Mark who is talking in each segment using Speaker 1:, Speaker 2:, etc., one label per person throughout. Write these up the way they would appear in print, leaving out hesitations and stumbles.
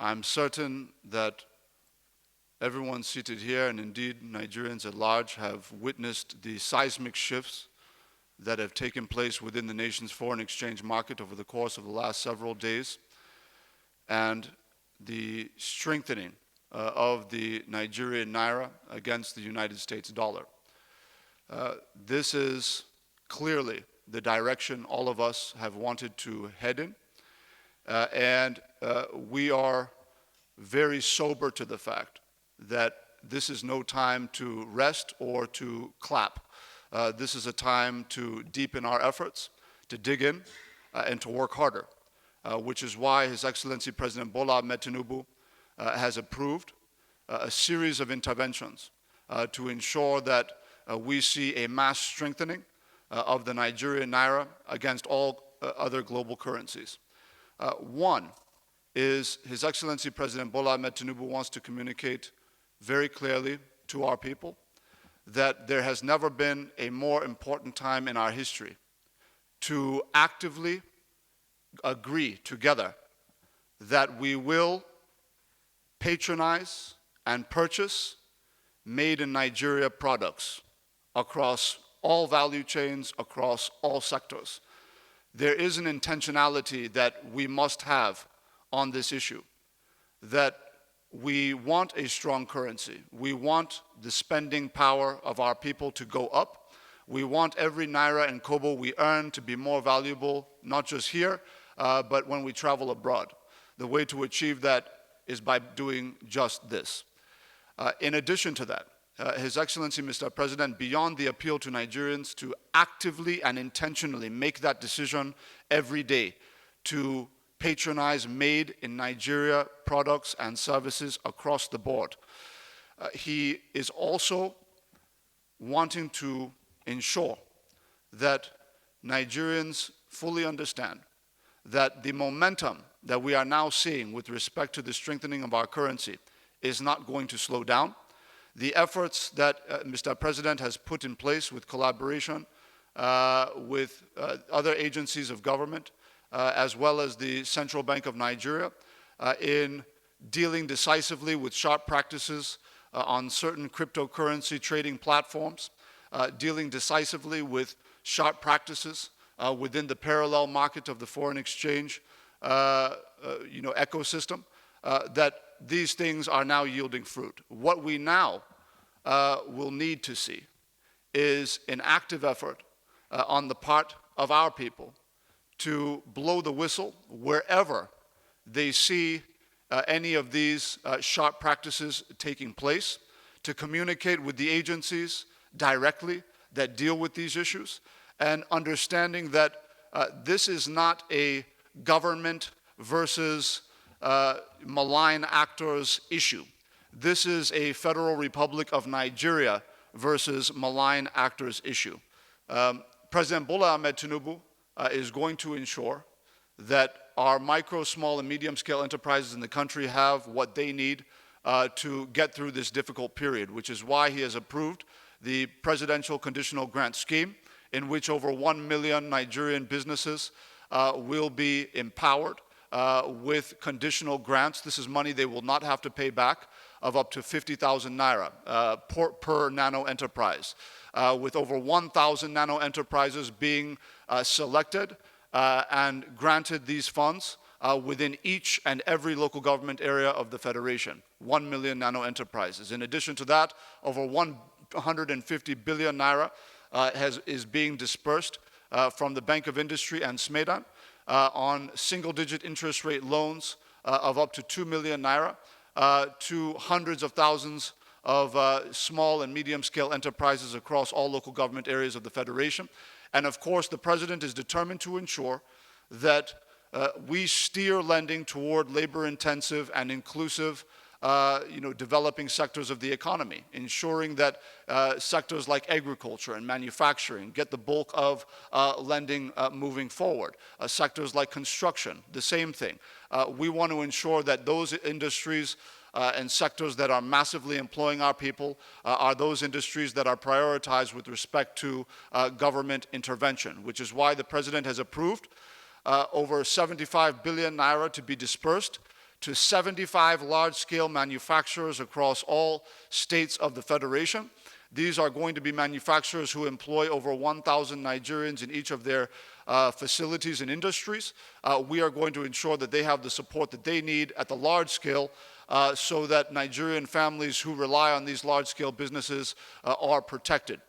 Speaker 1: I'm certain that everyone seated here, and indeed Nigerians at large, have witnessed the seismic shifts that have taken place within the nation's foreign exchange market over the course of the last several days, and the strengthening of the Nigerian naira against the United States dollar. This is clearly the direction all of us have wanted to head in, and we are very sober to the fact that this is no time to rest or to clap. This is a time to deepen our efforts, to dig in, and to work harder, which is why His Excellency President Bola Ahmed Tinubu has approved a series of interventions to ensure that we see a mass strengthening of the Nigerian naira against all other global currencies. One is His Excellency President Bola Ahmed Tinubu wants to communicate very clearly to our people that there has never been a more important time in our history to actively agree together that we will patronize and purchase made in Nigeria products across all value chains, across all sectors. There is an intentionality that we must have on this issue, that we want a strong currency. We want the spending power of our people to go up. We want every naira and kobo we earn to be more valuable, not just here, but when we travel abroad. The way to achieve that is by doing just this. In addition to that, His Excellency, Mr. President, beyond the appeal to Nigerians to actively and intentionally make that decision every day to patronize made in Nigeria products and services across the board, he is also wanting to ensure that Nigerians fully understand that the momentum that we are now seeing with respect to the strengthening of our currency is not going to slow down. The efforts that Mr. President has put in place with collaboration with other agencies of government, as well as the Central Bank of Nigeria, in dealing decisively with sharp practices on certain cryptocurrency trading platforms, dealing decisively with sharp practices within the parallel market of the foreign exchange ecosystem, that these things are now yielding fruit. What we now will need to see is an active effort on the part of our people to blow the whistle wherever they see any of these sharp practices taking place, to communicate with the agencies directly that deal with these issues, and understanding that this is not a government versus malign actors issue. This is a Federal Republic of Nigeria versus malign actors issue. President Bola Ahmed Tinubu is going to ensure that our micro, small, and medium-scale enterprises in the country have what they need to get through this difficult period, which is why he has approved the Presidential Conditional Grant Scheme, in which over 1 million Nigerian businesses will be empowered with conditional grants. This is money they will not have to pay back, of up to 50,000 naira per nano enterprise, with over 1,000 nano enterprises being selected and granted these funds within each and every local government area of the Federation. 1 million nano enterprises. In addition to that, over 150 billion naira is being dispersed from the Bank of Industry and SMEDAN on single-digit interest rate loans of up to 2 million naira to hundreds of thousands of small and medium-scale enterprises across all local government areas of the Federation. And of course, the President is determined to ensure that we steer lending toward labor-intensive and inclusive developing sectors of the economy, ensuring that sectors like agriculture and manufacturing get the bulk of lending moving forward. Sectors like construction, the same thing. We want to ensure that those industries and sectors that are massively employing our people are those industries that are prioritized with respect to government intervention, which is why the President has approved over 75 billion naira to be dispersed to 75 large-scale manufacturers across all states of the Federation. These are going to be manufacturers who employ over 1,000 Nigerians in each of their facilities and industries. We are going to ensure that they have the support that they need at the large scale so that Nigerian families who rely on these large-scale businesses are protected.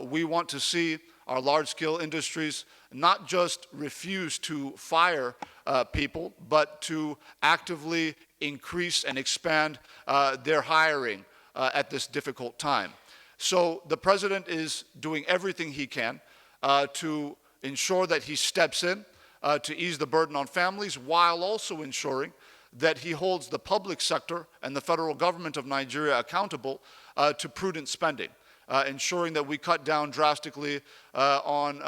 Speaker 1: We want to see our large-scale industries not just refuse to fire people, but to actively increase and expand their hiring at this difficult time. So the President is doing everything he can to ensure that he steps in to ease the burden on families, while also ensuring that he holds the public sector and the federal government of Nigeria accountable to prudent spending, ensuring that we cut down drastically on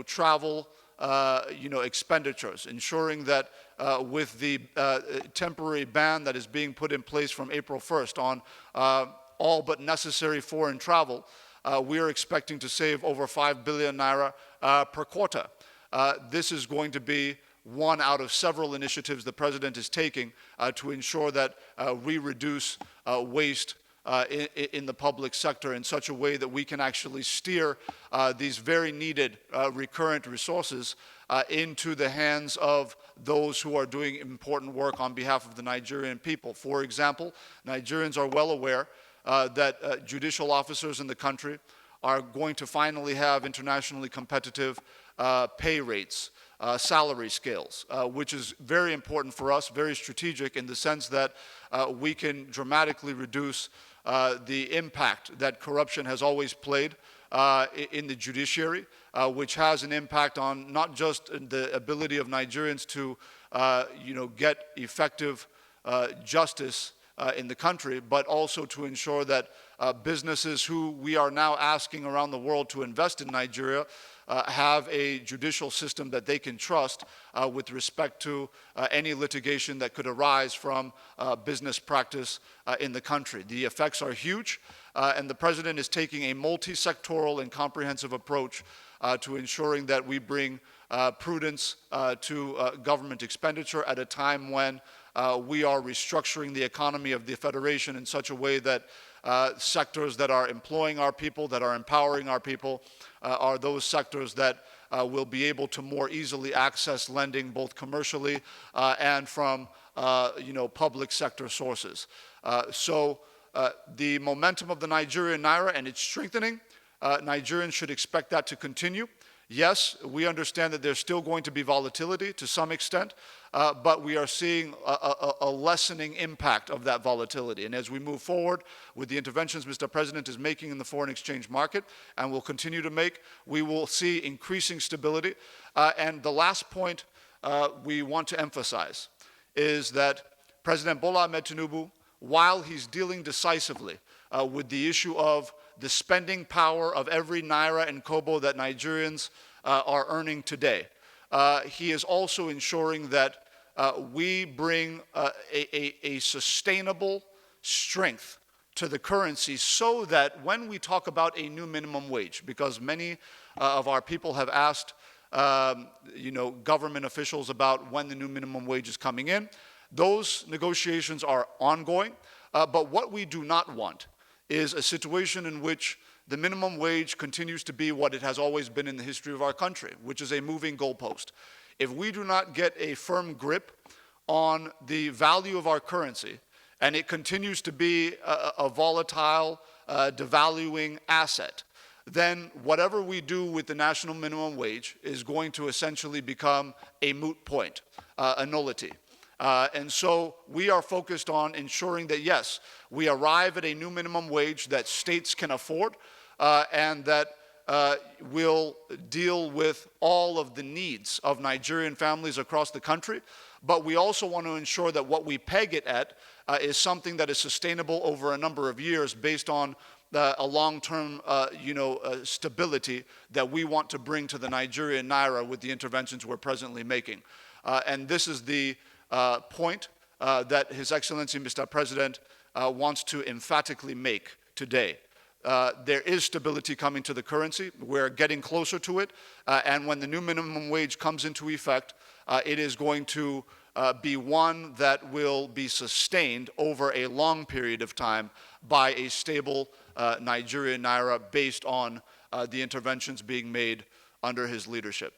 Speaker 1: travel expenditures, ensuring that with the temporary ban that is being put in place from April 1st on all but necessary foreign travel, we are expecting to save over 5 billion naira per quarter. This is going to be one out of several initiatives the President is taking to ensure that we reduce waste in the public sector in such a way that we can actually steer these very needed recurrent resources into the hands of those who are doing important work on behalf of the Nigerian people. For example, Nigerians are well aware that judicial officers in the country are going to finally have internationally competitive pay rates, salary scales, which is very important for us, very strategic in the sense that we can dramatically reduce the impact that corruption has always played in the judiciary, which has an impact on not just the ability of Nigerians to get effective justice in the country, but also to ensure that businesses who we are now asking around the world to invest in Nigeria have a judicial system that they can trust with respect to any litigation that could arise from business practice in the country. The effects are huge, and the President is taking a multi-sectoral and comprehensive approach to ensuring that we bring prudence to government expenditure at a time when we are restructuring the economy of the Federation in such a way that sectors that are employing our people, that are empowering our people, are those sectors that will be able to more easily access lending both commercially and from public sector sources. So the momentum of the Nigerian Naira and its strengthening, Nigerians should expect that to continue. Yes, we understand that there's still going to be volatility to some extent, but we are seeing a lessening impact of that volatility. And as we move forward with the interventions Mr. President is making in the foreign exchange market and will continue to make, we will see increasing stability. And the last point we want to emphasize is that President Bola Ahmed Tinubu, while he's dealing decisively with the issue of the spending power of every naira and kobo that Nigerians are earning today, he is also ensuring that we bring a sustainable strength to the currency so that when we talk about a new minimum wage, because many of our people have asked government officials about when the new minimum wage is coming in, those negotiations are ongoing, but what we do not want is a situation in which the minimum wage continues to be what it has always been in the history of our country, which is a moving goalpost. If we do not get a firm grip on the value of our currency, and it continues to be a volatile, devaluing asset, then whatever we do with the national minimum wage is going to essentially become a moot point, a nullity. And so we are focused on ensuring that, yes, we arrive at a new minimum wage that states can afford and that will deal with all of the needs of Nigerian families across the country. But we also want to ensure that what we peg it at is something that is sustainable over a number of years based on a long-term stability that we want to bring to the Nigerian Naira with the interventions we're presently making. And this is the point that His Excellency Mr. President wants to emphatically make today. There is stability coming to the currency. We're getting closer to it. And when the new minimum wage comes into effect, it is going to be one that will be sustained over a long period of time by a stable Nigerian naira based on the interventions being made under his leadership.